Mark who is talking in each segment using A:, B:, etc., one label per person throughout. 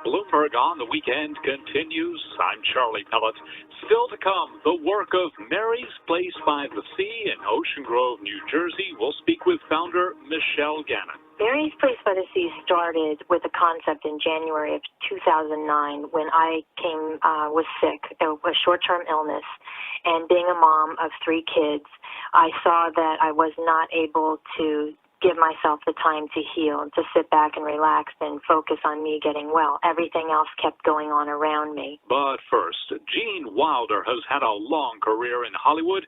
A: Bloomberg on the Weekend continues. I'm Charlie Pellet. Still to come, the work of Mary's Place by the Sea in Ocean Grove, New Jersey. We'll speak with founder Michelle Gannon.
B: Mary's Place by the Sea started with a concept in January of 2009 when I was sick, a short-term illness, and being a mom of 3 kids, I saw that I was not able to give myself the time to heal, to sit back and relax and focus on me getting well. Everything else kept going on around me.
A: But first, Gene Wilder has had a long career in Hollywood,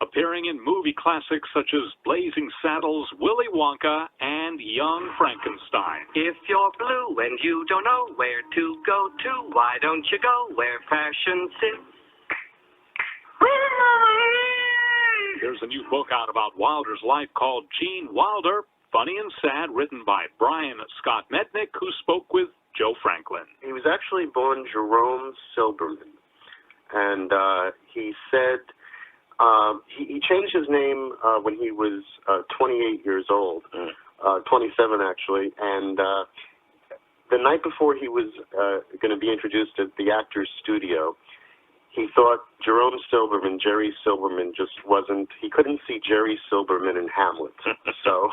A: appearing in movie classics such as Blazing Saddles, Willy Wonka, and Young Frankenstein.
C: If you're blue and you don't know where to go to, why don't you go where fashion sits?
A: There's a new book out about Wilder's life called Gene Wilder, Funny and Sad, written by Brian Scott Mednick, who spoke with Joe Franklin.
D: He was actually born Jerome Silberman, and he said he changed his name when he was 28 years old, 27 actually, and the night before he was going to be introduced at the Actors Studio, he thought Jerome Silberman, Jerry Silberman, just wasn't, he couldn't see Jerry Silberman in Hamlet. So,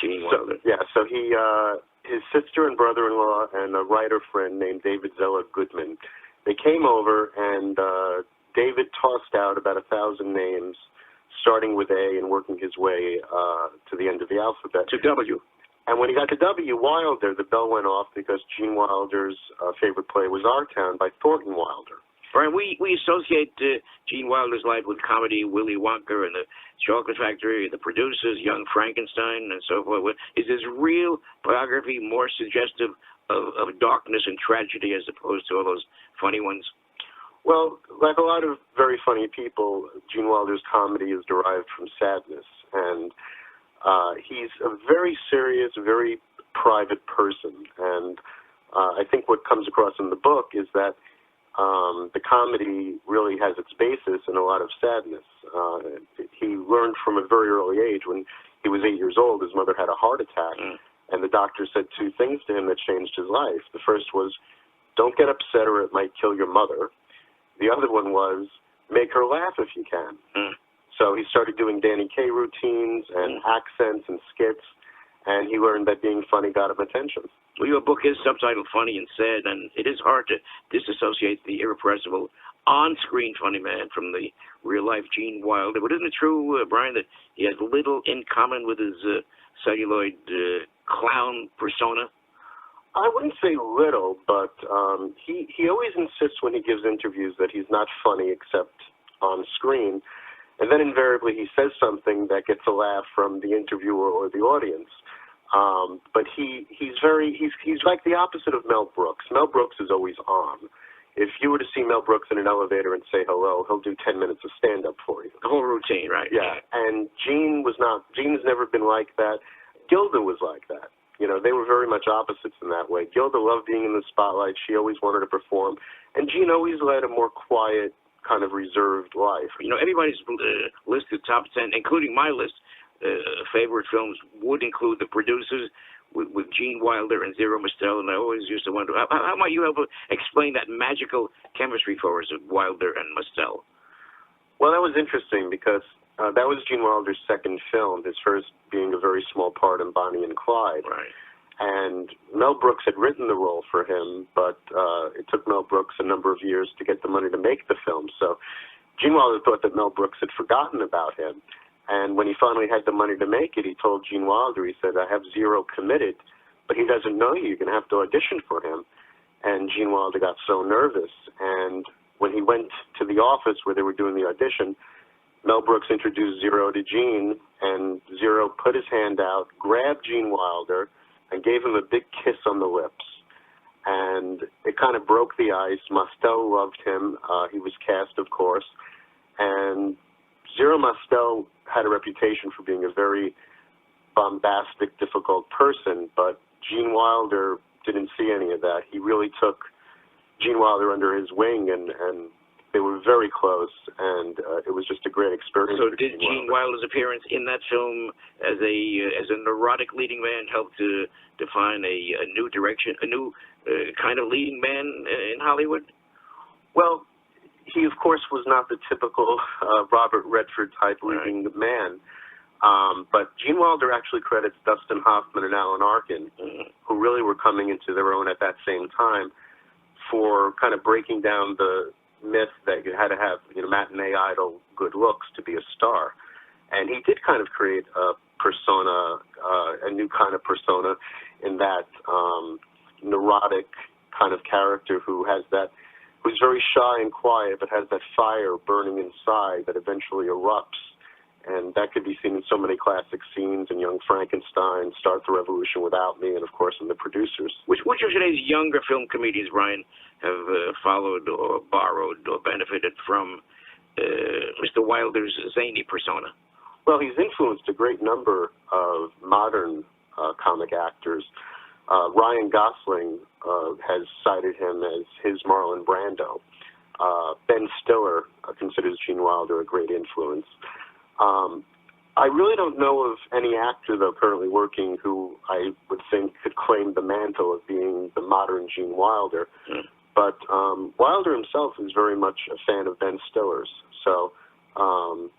D: so he, his sister and brother-in-law and a writer friend named David Zeller Goodman, they came over and David tossed out about 1,000 names, starting with A and working his way to the end of the alphabet.
E: To W.
D: And when he got to W, Wilder, the bell went off because Gene Wilder's favorite play was Our Town by Thornton Wilder.
E: Brian, we associate Gene Wilder's life with comedy, Willy Wonka and the Chocolate Factory, the producers, Young Frankenstein, and so forth. Is his real biography more suggestive of darkness and tragedy as opposed to all those funny ones?
D: Well, like a lot of very funny people, Gene Wilder's comedy is derived from sadness, and he's a very serious, very private person, and I think what comes across in the book is that the comedy really has its basis in a lot of sadness. He learned from a very early age, when he was 8 years old, his mother had a heart attack, and the doctor said 2 things to him that changed his life. The first was, don't get upset or it might kill your mother. The other one was, make her laugh if you can. So he started doing Danny Kaye routines and accents and skits, and he learned that being funny got him attention.
E: Well, your book is subtitled Funny and Sad, and it is hard to disassociate the irrepressible on-screen funny man from the real-life Gene Wilder. But isn't it true, Brian, that he has little in common with his celluloid clown persona?
D: I wouldn't say little, but he always insists when he gives interviews that he's not funny except on screen, and then invariably he says something that gets a laugh from the interviewer or the audience. But he's like the opposite of Mel Brooks. Mel Brooks is always on. If you were to see Mel Brooks in an elevator and say hello, he'll do 10 minutes of stand-up for you.
E: The whole routine, right?
D: Yeah. And Gene's never been like that. Gilda was like that. You know, they were very much opposites in that way. Gilda loved being in the spotlight. She always wanted to perform. And Gene always led a more quiet, kind of reserved life.
E: You know, everybody's listed top 10, including my list, favorite films would include The Producers with Gene Wilder and Zero Mostel, and I always used to wonder, how might you help explain that magical chemistry for us of Wilder and Mostel?
D: Well, that was interesting because that was Gene Wilder's second film, his first being a very small part in Bonnie and Clyde.
E: Right.
D: And Mel Brooks had written the role for him, but it took Mel Brooks a number of years to get the money to make the film. So Gene Wilder thought that Mel Brooks had forgotten about him. And when he finally had the money to make it, he told Gene Wilder, he said, I have Zero committed, but he doesn't know you. You're going to have to audition for him. And Gene Wilder got so nervous. And when he went to the office where they were doing the audition, Mel Brooks introduced Zero to Gene, and Zero put his hand out, grabbed Gene Wilder, and gave him a big kiss on the lips. And it kind of broke the ice. Mostel loved him. He was cast, of course. And Zero Mostel had a reputation for being a very bombastic, difficult person, but Gene Wilder didn't see any of that. He really took Gene Wilder under his wing, and they were very close, and it was just a great experience.
E: So did Gene Wilder's appearance in that film as a neurotic leading man help to define a new direction, a new kind of leading man in Hollywood?
D: Well, he, of course, was not the typical Robert Redford type leading man. But Gene Wilder actually credits Dustin Hoffman and Alan Arkin, who really were coming into their own at that same time, for kind of breaking down the myth that you had to have, matinee idol good looks to be a star. And he did kind of create a persona, a new kind of persona, in that neurotic kind of character who's very shy and quiet, but has that fire burning inside that eventually erupts. And that could be seen in so many classic scenes in Young Frankenstein, Start the Revolution Without Me, and, of course, in The Producers.
E: Which of today's younger film comedians, Brian, have followed or borrowed or benefited from Mr. Wilder's zany persona?
D: Well, he's influenced a great number of modern comic actors. Ryan Gosling has cited him as his Marlon Brando. Ben Stiller considers Gene Wilder a great influence. I really don't know of any actor, though, currently working who I would think could claim the mantle of being the modern Gene Wilder. But Wilder himself is very much a fan of Ben Stiller's. So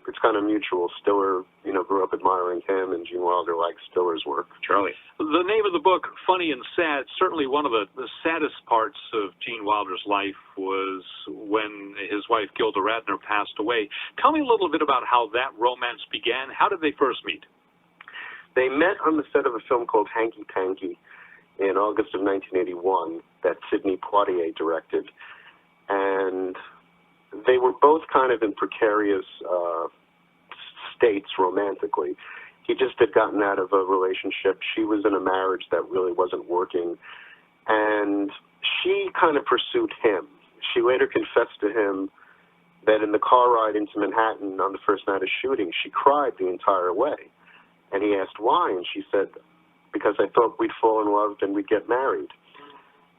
D: it's kind of mutual. Stiller, grew up admiring him, and Gene Wilder likes Stiller's work.
E: Charlie?
A: The name of the book, Funny and Sad, certainly one of the saddest parts of Gene Wilder's life was when his wife Gilda Radner passed away. Tell me a little bit about how that romance began. How did they first meet?
D: They met on the set of a film called Hanky Panky in August of 1981 that Sidney Poitier directed. And they were both kind of in precarious states romantically. He just had gotten out of a relationship. She was in a marriage that really wasn't working. And she kind of pursued him. She later confessed to him that in the car ride into Manhattan on the first night of shooting, she cried the entire way. And he asked why, and she said, because I thought we'd fall in love and we'd get married.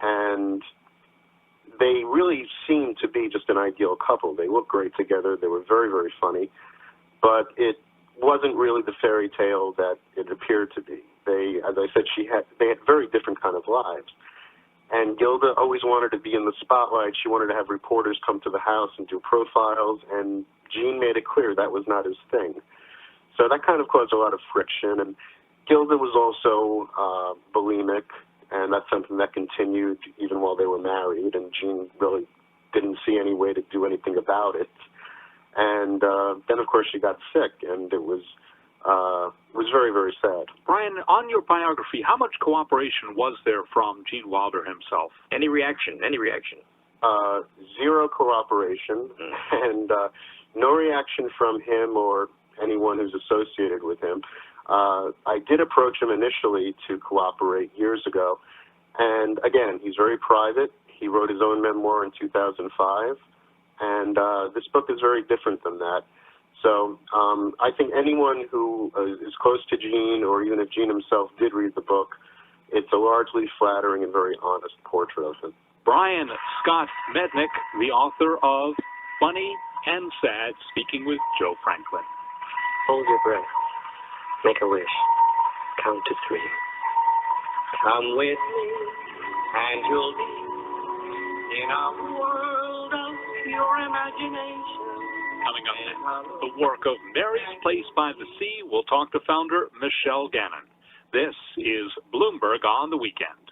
D: And they really seemed to be just an ideal couple. They looked great together. They were very, very funny. But it wasn't really the fairy tale that it appeared to be. They, as I said, they had very different kind of lives. And Gilda always wanted to be in the spotlight. She wanted to have reporters come to the house and do profiles, and Gene made it clear that was not his thing. So that kind of caused a lot of friction. And Gilda was also bulimic, and that's something that continued even while they were married, and Gene really didn't see any way to do anything about it. And then, of course, she got sick, and it was very, very sad.
A: Brian, on your biography, how much cooperation was there from Gene Wilder himself?
E: Any reaction?
D: Zero cooperation, and no reaction from him or anyone who's associated with him. I did approach him initially to cooperate years ago, and again, he's very private. He wrote his own memoir in 2005, and this book is very different than that. So I think anyone who is close to Gene, or even if Gene himself did read the book, it's a largely flattering and very honest portrait of him.
A: Brian Scott Mednick, the author of Funny and Sad, speaking with Joe Franklin.
C: Hold your breath. Make a wish. Count to 3. Come with me, and you'll be in a world of pure imagination.
A: Coming up next, the work of Mary's Place by the Sea. We'll talk to founder Michelle Gannon. This is Bloomberg on the Weekend.